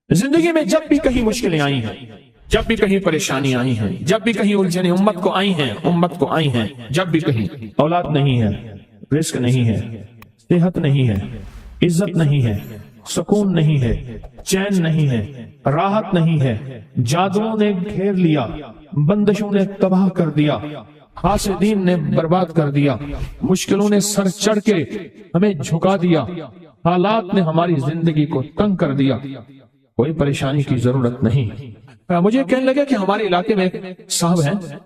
जिंदगी में जब भी कहीं मुश्किलें आई हैं, जब भी कहीं परेशानी आई हैं, जब भी कहीं उलझने उम्मत को आई हैं, जब भी कहीं औलाद नहीं है, रिस्क नहीं है, सेहत नहीं है, इज्जत नहीं है, सुकून नहीं है, चैन नहीं है, राहत नहीं है, जादुओं ने घेर लिया, बंदिशों ने तबाह कर दिया, हासिदीन ने बर्बाद कर दिया, मुश्किलों ने सर चढ़ के हमें झुका दिया, हालात ने हमारी जिंदगी को तंग कर दिया। कोई परेशानी की जरूरत नहीं। मुझे कहने लगे कि हमारे इलाके में एक साहब हैं,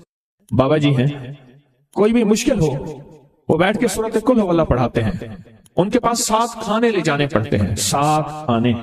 बाबा जी हैं, कोई भी मुश्किल हो वो बैठ के सूरत कुल हुवल्लाह पढ़ाते हैं। उनके पास 7 खाने ले जाने पड़ते हैं, 7 खाने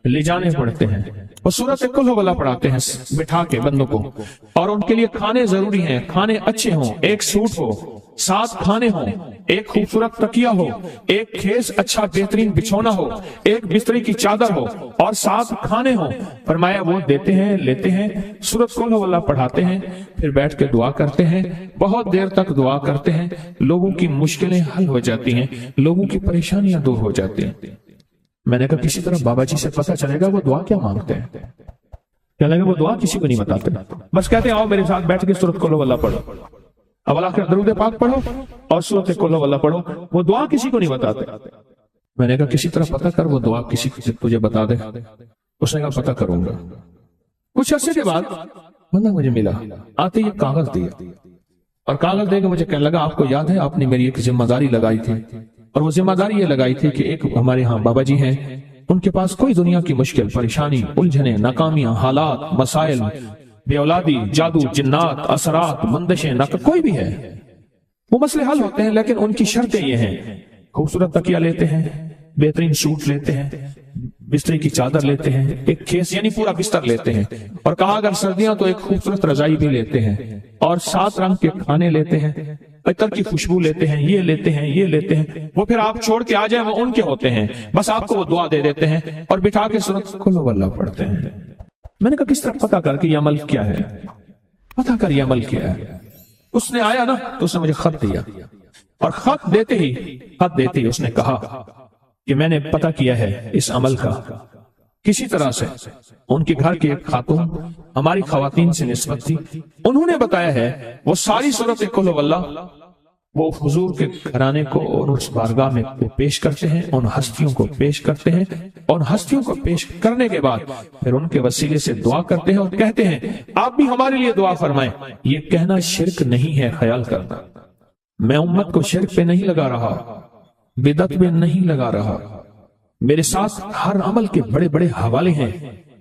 ले जाने पड़ते हैं। वो सूरत कुल हुवल्लाह पढ़ाते हैं बिठा के बंदों को, और उनके लिए खाने जरूरी हैं। खाने अच्छे हों, एक सूट हो, 7 खाने हों, एक खूबसूरत तकिया हो, एक खेस अच्छा बेहतरीन बिछौना हो, एक बिस्तरी की चादर हो, और 7 खाने हों। फरमाया वो देते हैं, लेते हैं, सूरत कुल हुवल्लाह पढ़ाते हैं, फिर बैठ के दुआ करते हैं, बहुत देर तक दुआ करते हैं। लोगों की मुश्किलें हल हो जाती हैं, लोगों की परेशानियां दूर हो जाती हैं। मैंने कहा किसी तरह बाबा जी से पता चलेगा वो दुआ क्या मांगते हैं। क्या लगा वो दुआ किसी को नहीं बताते, बस कहते हैं आओ मेरे साथ बैठ के सूरत कुल हुवल्लाह पढ़ो, अब आखिर दरूद पाक पढ़ो और सूरत कुल हुवल्लाह पढ़ो। वो दुआ किसी को नहीं बताते। मैंने कहा किसी तरह पता कर वो दुआ किसी को तुझे बता दे। उसने कहा पता करूंगा। कुछ अर्से के बाद बंदा मुझे मिला, आते ये कागज दिया, और कागज देकर मुझे कहने लगा आपको याद है आपने मेरी एक जिम्मेदारी लगाई थी, और वो जिम्मेदारी ये लगाई थी कि एक हमारे यहाँ बाबा जी हैं, उनके पास कोई दुनिया की मुश्किल, परेशानी, उलझने, नाकामियां, हालात, मसाइल, बेऔलादी, जादू, जिन्नात, असरात, बंदिशें, कोई भी है, वो मसले हल होते हैं। लेकिन उनकी शर्तें ये हैं, खूबसूरत तकिया लेते हैं, बेहतरीन सूट लेते हैं, बिस्तरी की चादर लेते हैं, एक खेस यानी पूरा बिस्तर लेते हैं, और कहा अगर सर्दियां तो एक खूबसूरत रजाई भी लेते हैं, और 7 रंग के खाने लेते हैं, अतर की खुशबू लेते हैं, ये लेते हैं, ये लेते हैं। वो फिर आप छोड़ के आ जाए वो उनके होते हैं, बस आपको वो दुआ दे देते हैं और बिठा के सूरत कुल हुवल्लाह पढ़ते हैं। मैंने कहा किस तरह पता कर कि ये अमल क्या है, पता कर ये अमल क्या है। उसने आया ना तो उसने मुझे खत दिया, और खत देते ही उसने कहा कि मैंने पता किया है इस अमल का किसी तरह से। उनके घर की एक खातून हमारी खवातीन से निस्बत थी, उन्होंने बताया है वो सारी सूरत कुल हुवल्लाह वो हुजूर के घराने को और उस बारगाह में पेश करते हैं, उन हस्तियों को पेश करते हैं, और हस्तियों को पेश करने के बाद फिर उनके वसीले से दुआ करते हैं और कहते हैं आप भी हमारे लिए दुआ फरमाएं। ये कहना शिरक नहीं है, ख्याल करना। मैं उम्मत को शिरक पे नहीं लगा रहा, बिदअत में नहीं लगा रहा। मेरे साथ हर अमल के बड़े बड़े हवाले हैं,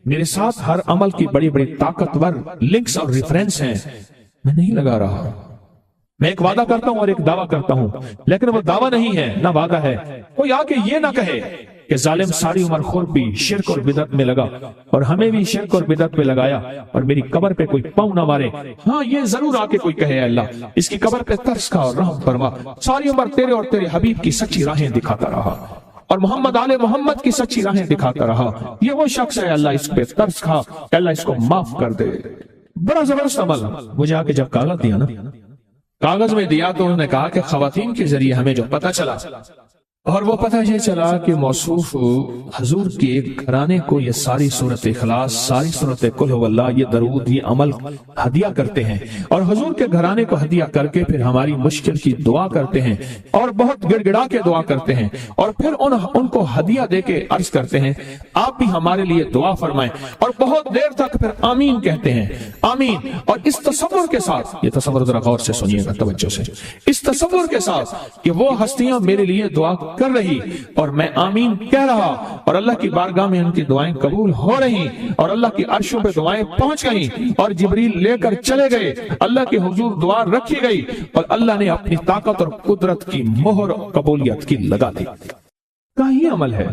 मेरे साथ हर अमल की बड़ी बड़ी ताकतवर लिंक्स और रेफरेंस हैं। मैं नहीं लगा रहा। मैं एक वादा करता हूं और एक दावा करता हूं, लेकिन वो दावा नहीं है ना वादा है। कोई आके ये ना कहे कि जालिम सारी उम्र खुद भी शिरक और बिदअत में लगा और हमें भी शिरक और बिदअत में लगाया, और मेरी कब्र पे कोई पाँव ना मारे। हाँ ये जरूर आके कोई कहे अल्लाह इसकी कब्र पे तरस खा और रहम फरमा, सारी उम्र तेरे और तेरे हबीब की सच्ची राहें दिखाता रहा और मोहम्मद आले मोहम्मद की सच्ची राहें दिखाता रहा। ये वो शख्स है, अल्लाह इस पे तरस खा, अल्लाह इसको माफ कर दे। बड़ा जबरदस्त अमल। मुझे आके जब कागज दिया ना, कागज में दिया तो उन्होंने कहा कि खवातीन के जरिए हमें जो पता चला, और वो पता ये चला कि मौसूफ हजूर के घराने को ये सारी सूरत इखलास, सारी सूरत कुल हुवल्लाह, ये दरूद, ये अमल हदिया करते हैं, और हजूर के घराने को हदिया करके फिर हमारी मुश्किल की दुआ करते हैं और बहुत गिड़गिड़ा के दुआ करते हैं, और फिर उनको हदिया दे के अर्ज करते हैं आप भी हमारे लिए दुआ फरमाएं, और बहुत देर तक फिर आमीन कहते हैं, आमीन। और इस तसव्वुर के साथ, ये तसव्वुर जरा गौर से सुनिएगा तवज्जो से, इस तसव्वुर के साथ कि वो हस्तियां मेरे लिए दुआ कर रही और मैं आमीन कह रहा, और अल्लाह की बारगाह में उनकी दुआएं कबूल हो रही, और अल्लाह की अर्शों पे दुआएं पहुंच गई, और जिब्रील लेकर चले गए, अल्लाह के हुजूर दुआ रखी गई, और अल्लाह ने अपनी ताकत और कुदरत की मोहर कबूलियत की लगा दी। क्या ये अमल है?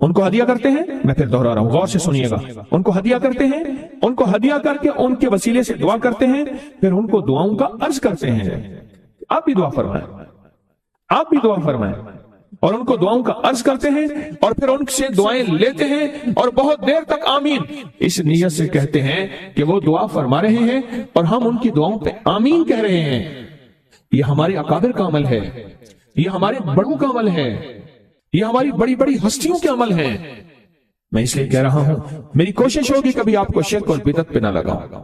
उनको हदिया करते हैं, मैं फिर दोहरा रहा हूं, गौर से सुनिएगा। उनको हदिया करते हैं, उनको हदिया करके उनके वसीले से दुआ करते हैं, फिर उनको दुआओं का अर्ज करते हैं आप भी दुआ फरमाएं, आप भी दुआ फरमाएं, और उनको दुआओं का अर्ज करते हैं, और फिर उनसे दुआएं लेते हैं और बहुत देर तक आमीन इस नियत से कहते हैं कि वो दुआ फरमा रहे हैं और हम उनकी दुआओं पे आमीन कह रहे हैं। ये हमारे अकाबिर का अमल है, ये हमारे बड़ों का अमल है, ये हमारी बड़ी बड़ी हस्तियों के अमल हैं। मैं इसलिए कह रहा हूं, मेरी कोशिश होगी कभी आपको शिर्क और बिदअत पे ना लगाऊं।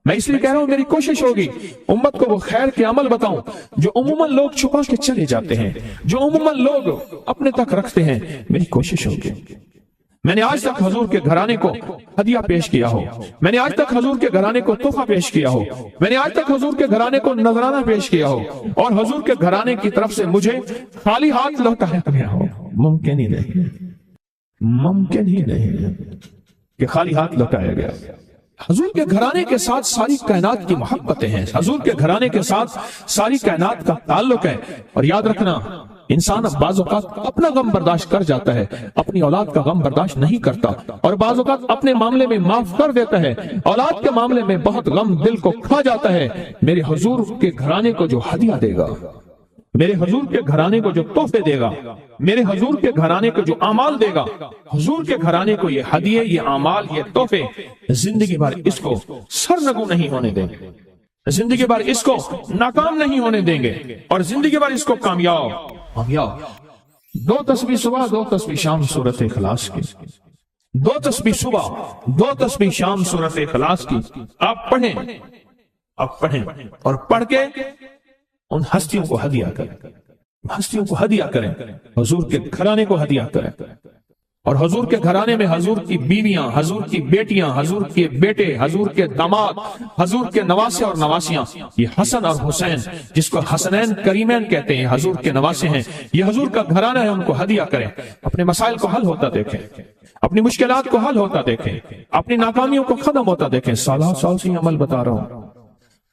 मैं इसलिए कह रहा हूं, मेरी कोशिश होगी उम्मत को वो खैर के अमल बताऊं जो उम्मूमन लोग छुपा के चले जाते हैं, जो उम्मूमन लोग अपने तक रखते हैं। मेरी कोशिश होगी। मैंने आज तक हुजूर के घराने को हदिया पेश किया हो, मैंने आज तक हुजूर के घराने को तोहफा पेश किया हो, मैंने आज तक हुजूर के घराने को नजराना पेश किया हो, और हुजूर के घराने की तरफ से मुझे खाली हाथ लौटाया गया हो। मुमकिन ही नहीं, मुमकिन ही नहीं कि खाली हाथ लौटाया गया। हुजूर के घराने के साथ सारी कायनात की मोहब्बतें हैं, हुजूर के घराने के साथ सारी कायनात का ताल्लुक है। और याद रखना, इंसान बाज़ औक़ात अपना गम बर्दाश्त कर जाता है, अपनी औलाद का गम बर्दाश्त नहीं करता, और बाज़ औक़ात अपने मामले में माफ कर देता है, औलाद के मामले में बहुत गम दिल को खा जाता है। मेरे हुजूर के घराने को जो हदिया देगा, मेरे हुजूर के घराने को जो तोहफे देगा, मेरे हुजूर के घराने को जो अमाल देगा, हुजूर के घराने को ये हदिये, ये अमाल, ये तोहफे जिंदगी भर इसको सरनगू नहीं होने देंगे, जिंदगी भर इसको नाकाम नहीं होने देंगे, और जिंदगी भर इसको कामयाब। दो तस्बीह सुबह, दो तस्बीह शाम सूरत इखलास की, दो तस्बीह सुबह, दो तस्बीह शाम सूरत इखलास की आप पढ़ें, आप पढ़ें, और पढ़ के उन हस्तियों को हदिया करें, हस्तियों को हदिया करें, हुजूर के घराने को हदिया करें। और हुजूर के घराने में हुजूर की बीवियां, हुजूर की बेटियां, हुजूर के बेटे, हुजूर के दामाद, हुजूर के नवासे और नवासियां, ये हसन और हुसैन जिसको हसनैन करीमैन कहते हैं, हुजूर के नवासे हैं, ये हुजूर का घराना है, उनको हदिया करें। अपने मसाइल को हल होता देखें, अपनी मुश्किलात को हल होता देखें, अपनी नाकामियों को खत्म होता देखें। साल साल से ये अमल बता रहा हूं,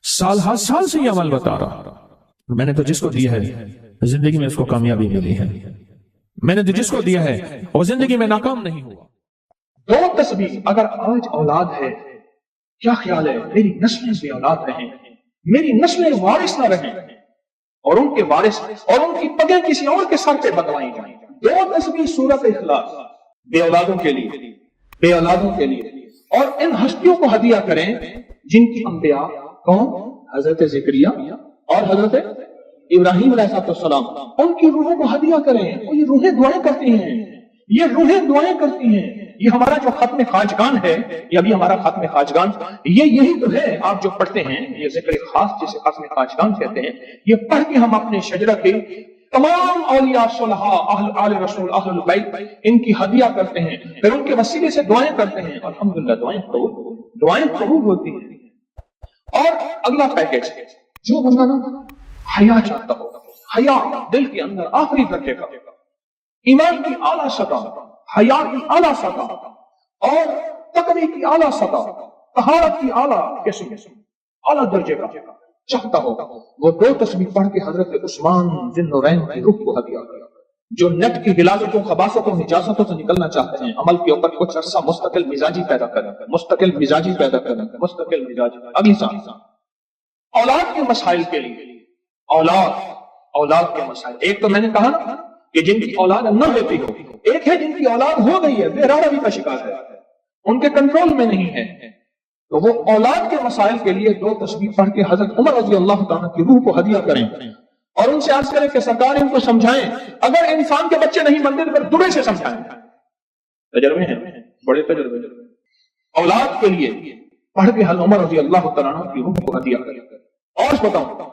साल साल से ये अमल बता रहा हूं। मैंने तो जिसको दिया है जिंदगी में उसको कामयाबी मिली है, मैंने तो जिसको दिया है वो जिंदगी में नाकाम नहीं हुआ। दो तस्बीह अगर आज औलाद है, क्या ख्याल है मेरी नस्लें भी औलाद रहें, मेरी नस्लें वारिस ना रहें, और उनके वारिस और उनकी पगें किसी और के सर पे बंधवाई जाएं। दो तस्बीह सूरत इखलास बे औलादों के लिए, बे औलादों के लिए, और इन हस्तियों को हदिया करें जिनकी अंबिया कौन, हजरत ज़करिया और हजरत इब्राहिम अलैहिस्सलाम, उनकी रूहों को हदिया करें। और ये रूहें दुआएं करती हैं, ये रूहें दुआएं करती हैं। ये हमारा जो खत्म खाजगान है, ये अभी हमारा खत्म खाजगान, ये यही तो है आप जो पढ़ते हैं, ये ज़िक्र खास जिसे खत्म खाजगान कहते हैं। ये पढ़ के हम अपने शजरा के तमाम औलिया सुलहा, आले रसूल, अहलुल बैत, इनकी हदिया करते हैं, फिर उनके वसीले से दुआएं करते हैं। अल्हम्दुलिल्लाह दुआएं कबूल होती हैं। और अगला पैकेज, जो बंदा ना हया चाहता हो, हया दिल के अंदर आखिरी दर्जे का, ईमान की आला सतह, हया की आला सतह, और तकवी की आला सतह, तहारत की आला किस्म, आला दर्जे का चाहता हो, वो दो तस्बीह पढ़ के हजरत उस्मान ज़िन्नुरैन की रूह को हदिया किया। जो नेट की गिलाजतों, खबासतों, निजासतों से निकलना चाहते हैं, अमल के ऊपर कुछ अरसा मुस्तकिल मिजाजी पैदा करें, मुस्तकिल मिजाजी पैदा करें, मुस्तकिल मिजाजी। अगली साल औलाद के मसाइल के लिए, औलाद के मसाइल, एक तो मैंने कहा ना कि जिनकी औलाद न होती हो, एक है जिनकी औलाद हो गई है, बेरारवी का शिकार है, उनके कंट्रोल में नहीं है, तो वो औलाद के मसाइल के लिए दो तस्बीह पढ़ के हजरत उमर रज़ी अल्लाह तआला की रूह को हदिया करें, और उनसे अर्ज करें कि सरकार इनको समझाएं। अगर इंसान के बच्चे नहीं बनते तो फिर दुबे से समझाएं। तजर्बे हैं, बड़े तजर्बे। औलाद के लिए पढ़ के हजरत उमर रज़ी अल्लाह तआला की रूह को हदिया करें। और बताऊं,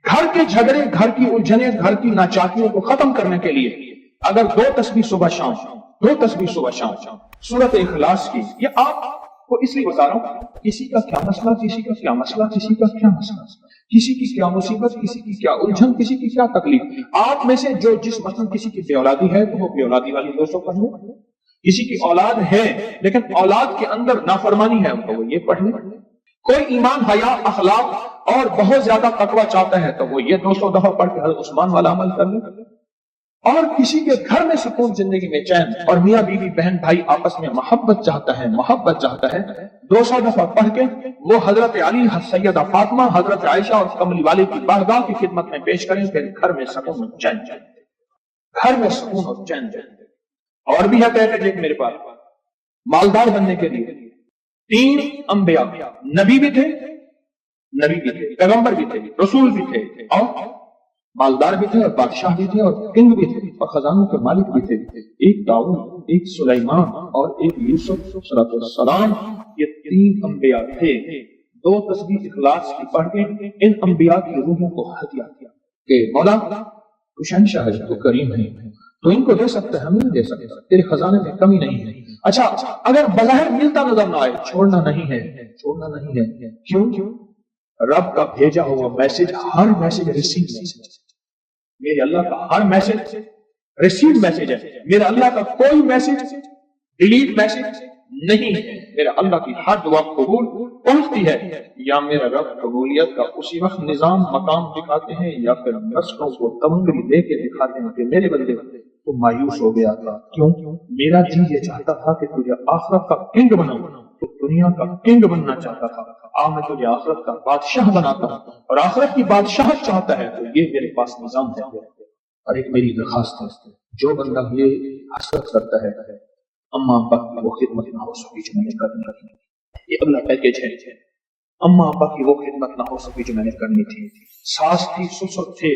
घर के झगड़े, घर की उलझने, घर की नाचाकियों को खत्म करने के लिए अगर दो तस्बीह सुबह शाम, दो तस्बीह सुबह शाम सूरत इखलास की, ये आपको इसलिए बता रहा हूं, किसी का क्या मसला, किसी का क्या मसला, किसी का क्या मसला, किसी की क्या मुसीबत, किसी की क्या उलझन, किसी की क्या तकलीफ, आप में से जो जिस मसलन किसी की बेऔलादी है तो वो बेऔलादी वाली दोस्तों पढ़ लो, किसी की औलाद है लेकिन औलाद के अंदर नाफरमानी है तो वो ये पढ़ ले, कोई ईमान, हया, अखलाक और बहुत ज्यादा तकवा चाहता है तो वो ये 200 दफा पढ़ के हज़रत उस्मान वाला अमल कर ले। और किसी के घर में सुकून, जिंदगी में चैन, और मियाँ बीवी, बहन भाई आपस में मोहब्बत चाहता है, मोहब्बत चाहता है, 200 दफा पढ़ के वो हजरत अली, सैयदा फातिमा, हजरत आयशा और कमली वाले की बारगाह की खिदमत में पेश करें, फिर घर में सुकून और चैन, घर में सुकून और चैन। और भी है पैकेज मेरे पास मालदार बनने के लिए। 3 अंबिया, नबी भी थे, पैगंबर भी थे, रसूल भी थे, और مالدار بھی تھے اور بادشاہ بھی تھے اور کنگ بھی تھے اور خزانوں کے مالک بھی تھے. ایک داؤد، ایک سلیمان اور ایک یوسف علیہ السلام، یہ 3 انبیاء تھے. 2 تسبیح اخلاص کی پڑھ کے ان انبیاء کی روحوں کو ہدیہ کیا کہ مولا تو شہنشاہ ہے، تو کریم ہے، تو ان کو دے سکتا ہے، ہمیں نہیں دے سکتا، تیرے خزانے میں کمی نہیں ہے. اچھا اگر بظاہر ملتا نظر نہ آئے، چھوڑنا نہیں ہے، چھوڑنا نہیں ہے. کیوں؟ رب کا بھیجا ہوا میسج، ہر میسج ریسیو میسج. میرے اللہ کا ہر میسج ریسیو میسج ہے. میرا اللہ کا کوئی میسج ڈیلیٹ میسج نہیں ہے. میرا اللہ کی ہر دعا قبول پہنچتی ہے. یا میرا رب قبولیت کا اسی وقت نظام مقام دکھاتے ہیں یا پھر نسلوں کو تمنگری دے کے دکھاتے ہیں کہ میرے بندے تو مایوس ہو گیا تھا. کیوں؟ میرا جی یہ چاہتا تھا کہ تجھے آخرت کا کنگ بناؤں، تو دنیا کا کنگ بننا چاہتا تھا. میں تجھے آخرت کا بادشاہ بناتا ہوں اور آخرت کی بادشاہت چاہتا ہے تو یہ میرے پاس نظام ہے. اور ایک میری درخواست ہے، جو بندہ یہ حسرت کرتا ہے اما ابا کی وہ خدمت نہ ہو سکی جو میں نے کرنی تھی. یہ اگلا پیکیج ہے. اما ابا کی وہ خدمت نہ ہو سکی جو میں نے کرنی تھی. ساس تھی، سسر تھے،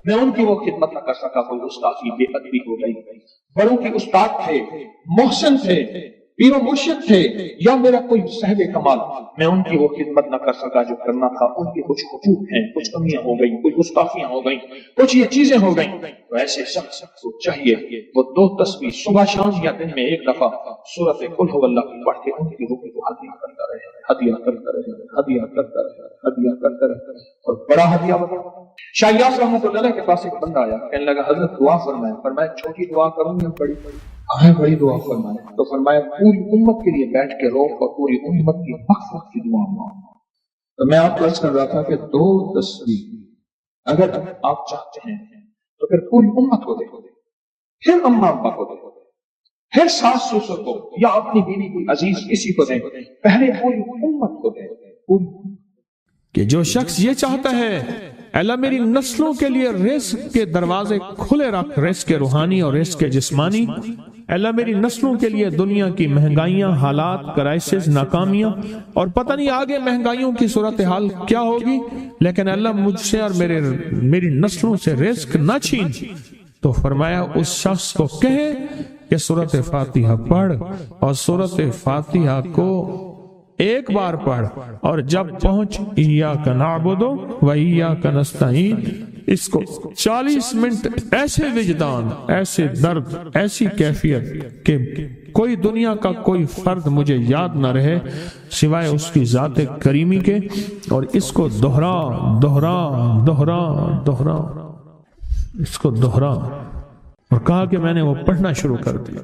میں ان کی وہ خدمت نہ کر سکا. کوئی استاد کی بے ادبی ہو گئی. بڑوں کے استاد تھے، محسن تھے، پیر و مرشد تھے، یا میرا کوئی صاحب کمال، میں ان کی وہ خدمت نہ کر سکا جو کرنا تھا. ان کے کچھ حقوق ہیں، کچھ کمیاں ہو گئیں، کچھ گستاخیاں ہو گئیں، کچھ یہ چیزیں ہو گئیں. تو ایسے شخص کو چاہیے وہ 2 تسبیح صبح شام یا دن میں ایک دفعہ سورۃ قل هو اللہ کی پڑھ کے ان کی روح کو ہدیہ کرتا رہے، ہدیہ کرتا رہے، ہدیہ کرتا رہے، ہدیہ کرتا رہے. اور بڑا ہدیہ بتا. شاہ یاس رحمۃ اللہ علیہ کے پاس ایک بندہ آیا، کہنے لگا حضرت دعا فرمائیں. فرمایا چھوٹی دعا کروں یا بڑی؟ بڑی دعا فرمائے. تو فرمایا پوری امت کے لیے بیٹھ کے رو اور پوری امت کی مغفرت کی دعا مانگو. تو میں آپ کو عرض کر رہا تھا کہ 2 تسبیح اگر آپ چاہتے ہیں تو پھر پوری امت کو دے، پھر اما ابا کو دے، پھر ساس سسر کو یا اپنی بیوی کوئی عزیز کسی کو دیں، پہلے پوری امت کو دیں. کہ جو شخص یہ چاہتا ہے اللہ میری نسلوں کے لیے رزق کے دروازے کھلے رکھ، رزق کے روحانی اور رزق کے جسمانی. اللہ میری نسلوں کے لیے دنیا کی مہنگائیاں، حالات، کرائسس، ناکامیاں اور پتہ نہیں آگے مہنگائیوں کی صورتحال کیا ہوگی، لیکن اللہ مجھ سے اور میری نسلوں سے رزق نہ چھین. تو فرمایا اس شخص کو کہے کہ سورۃ فاتحہ پڑھ، اور سورۃ فاتحہ کو ایک بار پڑھ، اور جب پہنچ ایاک نعبد و ایاک نستعین، اس کو 40 منٹ ایسے وجدان، ایسے درد، ایسی کیفیت کہ کوئی دنیا کا کوئی فرد مجھے یاد نہ رہے سوائے اس کی ذات کریمی کے، اور اس کو دہرا دہرا دہرا دہرا، اس کو دہرا. اور کہا کہ میں نے وہ پڑھنا شروع کر دیا.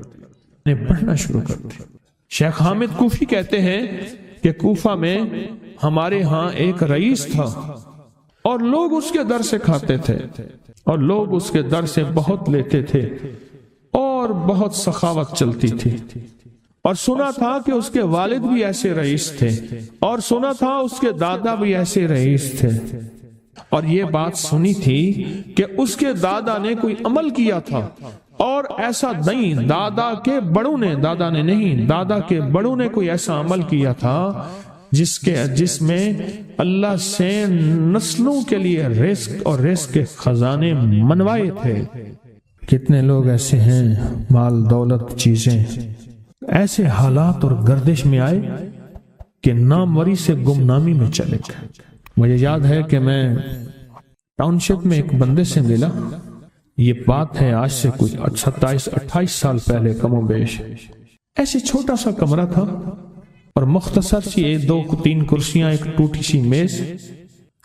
شیخ حامد کوفی کہتے ہیں کہ کوفہ میں ہمارے ہاں ایک رئیس تھا اور لوگ اس کے در سے کھاتے تھے اور لوگ اس کے در سے بہت لیتے تھے اور بہت سخاوت چلتی تھی. اور سنا تھا کہ اس کے والد بھی ایسے رئیس تھے اور سنا تھا اس کے دادا بھی ایسے رئیس تھے. اور یہ بات سنی تھی کہ اس کے دادا نے کوئی عمل کیا تھا اور ایسا نہیں، دادا کے بڑوں نے کوئی ایسا عمل کیا تھا جس میں اللہ سے نسلوں کے لیے رزق اور رزق کے خزانے منوائے تھے. کتنے لوگ ایسے ہیں، مال دولت چیزیں، ایسے حالات اور گردش میں آئے کہ ناموری سے گمنامی میں چلے گئے. مجھے یاد ہے کہ میں ٹاؤن شپ میں ایک بندے سے ملا، یہ بات ہے آج سے کچھ 27-28 سال پہلے کم و بیش. ایسے چھوٹا سا کمرہ تھا اور مختصر سی 2-3 کرسیاں، ایک ٹوٹی سی میز،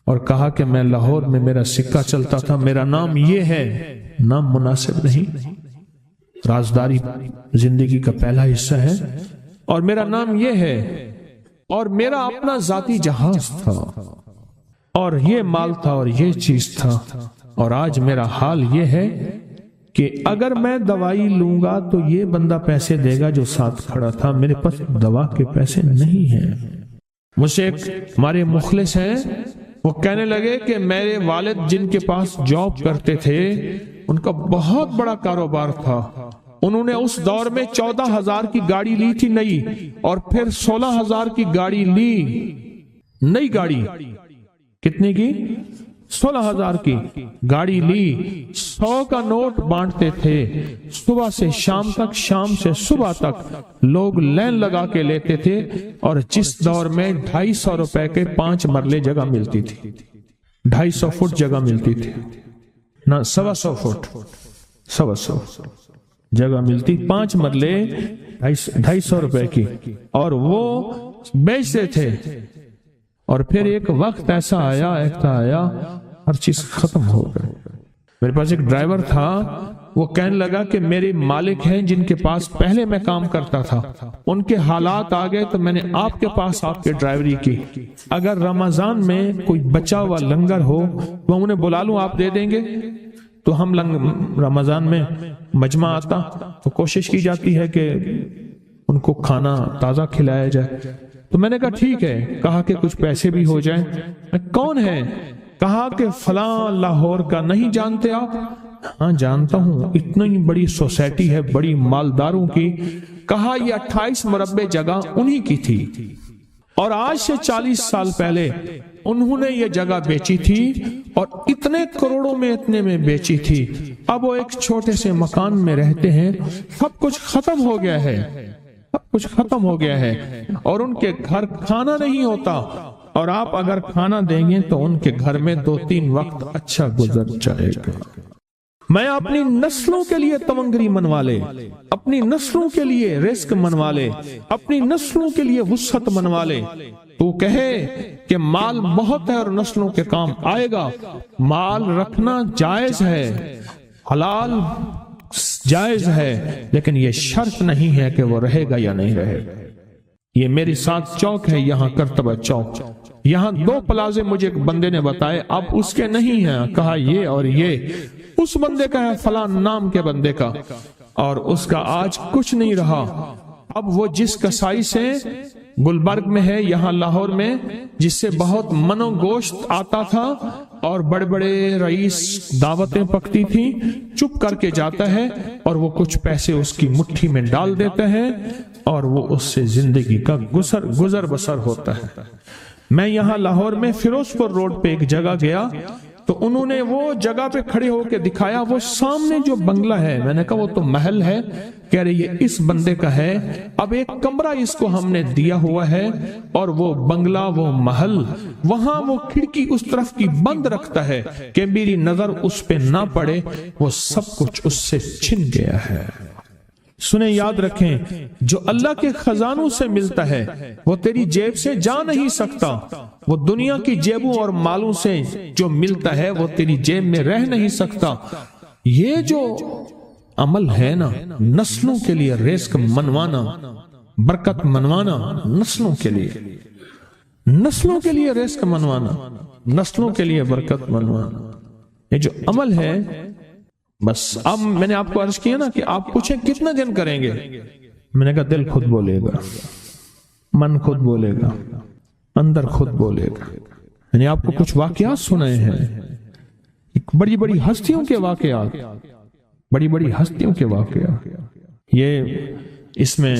اور کہا کہ میں لاہور میں میرا سکہ چلتا تھا، میرا نام یہ ہے. نام مناسب نہیں، رازداری زندگی کا پہلا حصہ ہے، اور میرا نام یہ ہے، اور میرا اپنا ذاتی جہاز تھا اور یہ مال تھا اور یہ چیز تھا. اور آج میرا حال یہ ہے کہ اگر میں دوائی لوں گا تو یہ بندہ پیسے دے گا جو ساتھ کھڑا تھا، میرے پاس دوا کے پیسے نہیں ہیں. مجھ سے ایک ہمارے مخلص ہیں، وہ کہنے لگے کہ میرے والد جن کے پاس جاب کرتے تھے ان کا بہت بڑا کاروبار تھا. انہوں نے اس دور میں 14,000 کی گاڑی لی تھی نئی، اور پھر 16,000 کی گاڑی لی، نئی گاڑی. کتنے کی؟ 16,000 की गाड़ी ली, 100 का नोट बांटते थे। सुबह से शाम तक, शाम से सुबह तक लोग लाइन लगा के लेते थे। और जिस दौर में 250 रुपए के 5 मरले जगह मिलती थी, 250 फुट जगह मिलती थी ना, 125 फुट, 125 जगह मिलती, 5 मरले 250 रुपए की, और वो बेचते थे। और फिर एक वक्त ऐसा आया, हर चीज खत्म हो गई। मेरे पास एक ड्राइवर था, वो कहने लगा कि मेरे मालिक हैं जिनके पास पहले मैं काम करता था, उनके हालात आ गए तो मैंने आपके पास आपके ड्राइवरी की। अगर रमजान में कोई बचा हुआ लंगर हो तो उन्हें बुला लूं, आप दे देंगे? तो हम रमजान में मजमा आता तो कोशिश की जाती है कि उनको खाना ताजा खिलाया जाए। तो मैंने कहा ठीक है। कहा कि कुछ पैसे भी हो जाए। कौन है? कहा कि फलां लाहौर का। नहीं जानते आप? हाँ जानता हूं, इतनी बड़ी सोसाइटी है, बड़ी मालदारों की। कहा ये 28 मुरब्बे जगह उन्हीं की थी, और आज से 40 साल पहले उन्होंने ये जगह बेची थी, और इतने करोड़ों में, इतने में बेची थी। अब वो एक छोटे से मकान में रहते हैं। सब कुछ खत्म हो गया है, सब कुछ खत्म हो गया है, और उनके घर खाना नहीं होता। और आप अगर खाना देंगे तो उनके घर में 2-3 वक्त अच्छा गुजर जाएगा। मैं अपनी नस्लों के लिए तवंगरी मनवा ले, अपनी नस्लों के लिए रिस्क मनवा ले, अपनी नस्लों के लिए वुसअत मनवा ले। तू कहे कि माल बहुत है और नस्लों के काम आएगा। माल रखना जायज है, हलाल जायज है, लेकिन यह शर्त नहीं है कि वो रहेगा या नहीं रहेगा। ये मेरी 7 चौक है, यहाँ करतबा चौक, यहाँ 2 प्लाजे मुझे एक बंदे ने बताए, अब उसके नहीं है। कहा ये और ये उस बंदे का है, फलां नाम के बंदे का, और उसका आज कुछ नहीं रहा। अब वो जिस कसाई से गुलबर्ग में है, यहाँ लाहौर में, जिससे बहुत मनोगोश्त आता था और बड़े बड़े रईस दावतें पकती थी, चुप करके जाता है और वो कुछ पैसे उसकी मुट्ठी में डाल देता है और वो उससे जिंदगी का गुजर बसर होता है। मैं यहाँ लाहौर में फिरोजपुर रोड पे एक जगह गया तो उन्होंने वो जगह पे खड़े होकर दिखाया, वो सामने जो बंगला है, मैंने कहा वो तो महल है। कह रहे ये इस बंदे का है, अब एक कमरा इसको हमने दिया हुआ है और वो बंगला, वो महल, वहां वो खिड़की उस तरफ की बंद रखता है कि मेरी नजर उस पे ना पड़े। वो सब कुछ उससे छिन गया है। सुने, याद रखें, जो अल्लाह के खजानों से मिलता है वो तेरी जेब से जा नहीं सकता। वो दुनिया की जेबों और मालों से जो मिलता है वो तेरी जेब में रह नहीं सकता। ये जो अमल है ना, नस्लों के लिए रिस्क मनवाना, बरकत मनवाना, नस्लों के लिए, नस्लों के लिए रिस्क मनवाना, नस्लों के लिए बरकत मनवाना, ये जो अमल है, बस अब मैंने आपको अर्ज किया ना कि आप पूछें कितना दिन करेंगे, मैंने कहा दिल खुद बोलेगा, मन खुद बोलेगा, अंदर खुद बोलेगा। मैंने आपको कुछ वाकयात सुनाए हैं, बड़ी बड़ी हस्तियों के वाकयात, बड़ी बड़ी हस्तियों के वाकयात। ये इसमें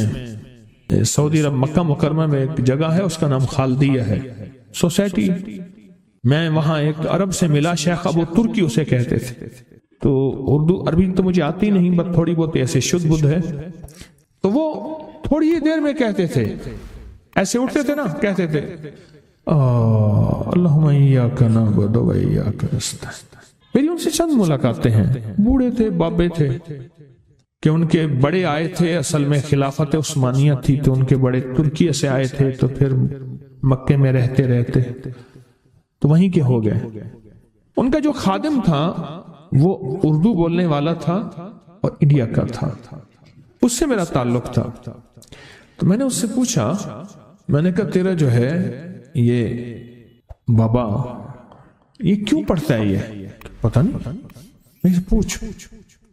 सऊदी अरब मक्का मुकरमा में एक जगह है, उसका नाम खालदिया है सोसाइटी। मैं वहां एक अरब से मिला, शेख अबू तुर्की उसे कहते थे। तो उर्दू अरबी तो मुझे आती नहीं, बस थोड़ी बहुत ऐसे शुद्ध बुद्ध है। तो वो थोड़ी ही देर में कहते थे, ऐसे उठते थे ना, कहते थे अल्लाहुम्मा इय्याका नअबुदु व इय्याका नस्तईन। मेरी उनसे चंद मुलाकातें हैं। बूढ़े थे, बाबे थे, कि उनके बड़े आए थे, असल में खिलाफत उस्मानिया थी तो उनके बड़े तुर्की से आए थे, तो फिर मक्के में रहते रहते तो वहीं के हो गए। उनका जो खादिम था वो उर्दू बोलने वाला था और इंडिया का था, उससे मेरा ताल्लुक था। तो मैंने उससे पूछा, मैंने कहा तेरा जो है ये बाबा ये क्यों पढ़ता है? ये पता नहीं, मैं पूछ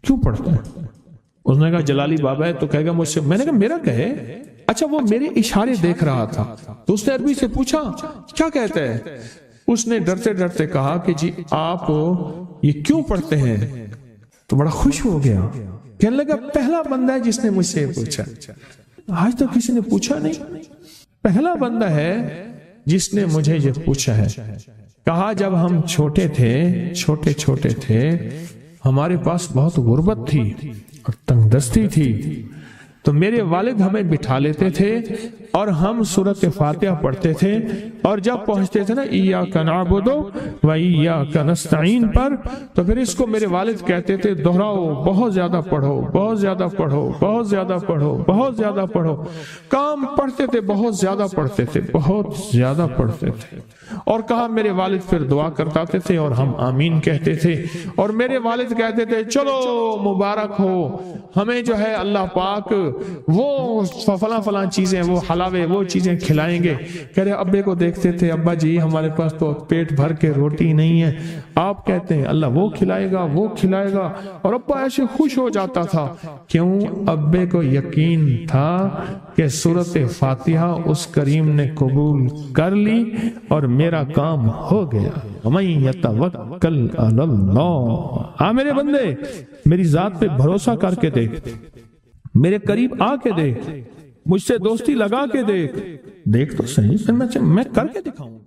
क्यों पढ़ता है? उसने कहा जलाली बाबा है तो कहेगा मुझसे। मैंने कहा मेरा कहे? अच्छा, वो मेरे इशारे देख रहा था। तो उसने अरबी से पूछा क्या कहता है? उसने डरते डरते कहा कि जी आप ये क्यों पढ़ते हैं? तो बड़ा खुश हो गया, कहने लगा पहला बंदा है जिसने मुझसे पूछा, आज तो किसी ने पूछा नहीं, पहला बंदा है जिसने मुझे ये पूछा है। کہا جب ہم چھوٹے چھوٹے تھے ہمارے پاس بہت غربت تھی اور تنگ دستی تھی، تو میرے والد ہمیں بٹھا لیتے تھے اور ہم سورۃ فاتحہ پڑھتے تھے، اور جب پہنچتے تھے نا ایاک نعبد و ایاک نستعین پر، تو پھر اس کو میرے والد کہتے تھے دہراؤ، بہت زیادہ پڑھو، بہت زیادہ پڑھو، بہت زیادہ پڑھو، بہت زیادہ پڑھو۔ کام پڑھتے تھے، بہت زیادہ پڑھتے تھے، بہت زیادہ پڑھتے تھے۔ اور کہا میرے والد پھر دعا کرتاتے تھے اور ہم آمین کہتے تھے، اور میرے والد کہتے تھے چلو مبارک ہو، ہمیں جو ہے اللہ پاک وہ فلاں چیزیں، وہ حلاوے، وہ چیزیں کھلائیں گے۔ کہہ رہے ابے کو دیکھتے تھے، ابا جی ہمارے پاس تو پیٹ بھر کے روٹی نہیں ہے، آپ کہتے ہیں اللہ وہ کھلائے گا، وہ کھلائے گا، اور ابا ایسے خوش ہو جاتا تھا۔ کیوں؟ ابے کو یقین تھا کہ سورۃ فاتحہ اس کریم نے قبول کر لی اور میرا کام ہو گیا۔ وَمَن يَتَوَکَّلْ عَلَى اللَّهِ۔ ہاں میرے بندے، میری ذات پہ بھروسہ کر کے دیکھ، میرے قریب آ کے دیکھ، مجھ سے دوستی لگا کے دیکھ تو صحیح، پھر میں کر کے دکھاؤں۔